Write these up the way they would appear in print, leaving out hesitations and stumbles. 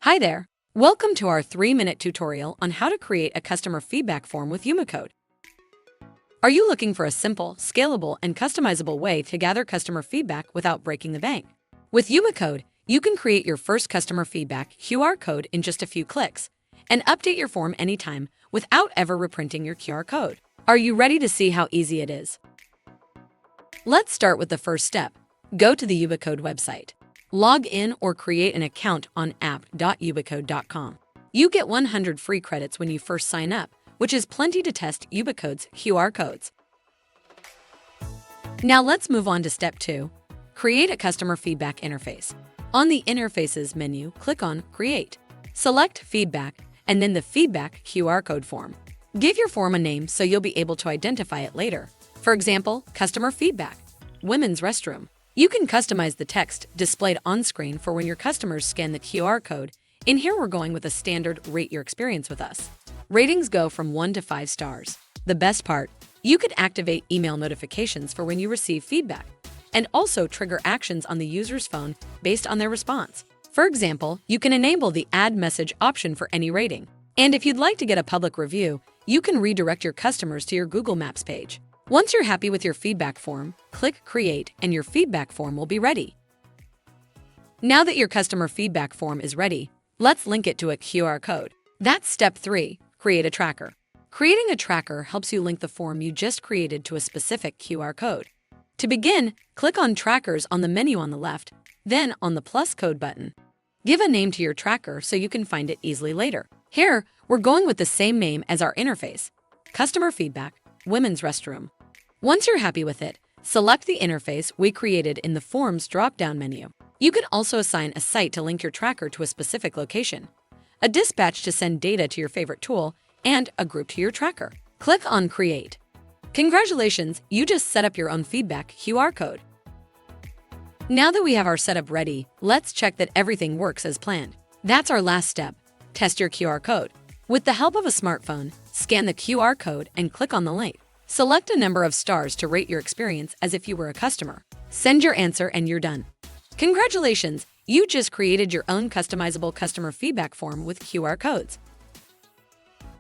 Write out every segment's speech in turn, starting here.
Hi there! Welcome to our 3-minute tutorial on how to create a customer feedback form with Umicode. Are you looking for a simple, scalable, and customizable way to gather customer feedback without breaking the bank? With Umicode, you can create your first customer feedback QR code in just a few clicks and update your form anytime without ever reprinting your QR code. Are you ready to see how easy it is? Let's start with the first step. Go to the Umicode website. Log in or create an account on app.umicode.com. You get 100 free credits when you first sign up, which is plenty to test Umicode's QR codes. Now let's move on to step 2. Create a customer feedback interface. On the Interfaces menu, click on Create. Select Feedback and then the Feedback QR code form. Give your form a name so you'll be able to identify it later. For example, Customer Feedback, Women's Restroom. You can customize the text displayed on screen for when your customers scan the QR code. In here, we're going with a standard Rate Your Experience with Us. Ratings go from 1 to 5 stars. The best part, you could activate email notifications for when you receive feedback, and also trigger actions on the user's phone based on their response. For example, you can enable the Add Message option for any rating. And if you'd like to get a public review, you can redirect your customers to your Google Maps page. Once you're happy with your feedback form, click Create and your feedback form will be ready. Now that your customer feedback form is ready, let's link it to a QR code. That's step 3, create a tracker. Creating a tracker helps you link the form you just created to a specific QR code. To begin, click on Trackers on the menu on the left, then on the plus code button. Give a name to your tracker so you can find it easily later. Here, we're going with the same name as our interface, Customer Feedback, Women's Restroom. Once you're happy with it, select the interface we created in the Forms drop-down menu. You can also assign a site to link your tracker to a specific location, a dispatch to send data to your favorite tool, and a group to your tracker. Click on Create. Congratulations, you just set up your own feedback QR code. Now that we have our setup ready, let's check that everything works as planned. That's our last step. Test your QR code. With the help of a smartphone, scan the QR code and click on the link. Select a number of stars to rate your experience as if you were a customer. Send your answer and you're done. Congratulations, you just created your own customizable customer feedback form with QR codes.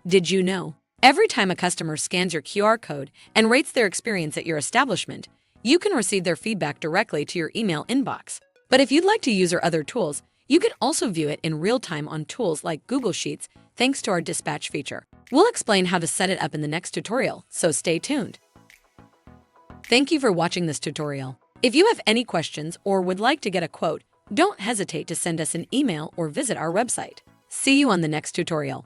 Did you know? Every time a customer scans your QR code and rates their experience at your establishment, you can receive their feedback directly to your email inbox. But if you'd like to use our other tools, you can also view it in real time on tools like Google Sheets thanks to our dispatch feature. We'll explain how to set it up in the next tutorial, so stay tuned. Thank you for watching this tutorial. If you have any questions or would like to get a quote, don't hesitate to send us an email or visit our website. See you on the next tutorial.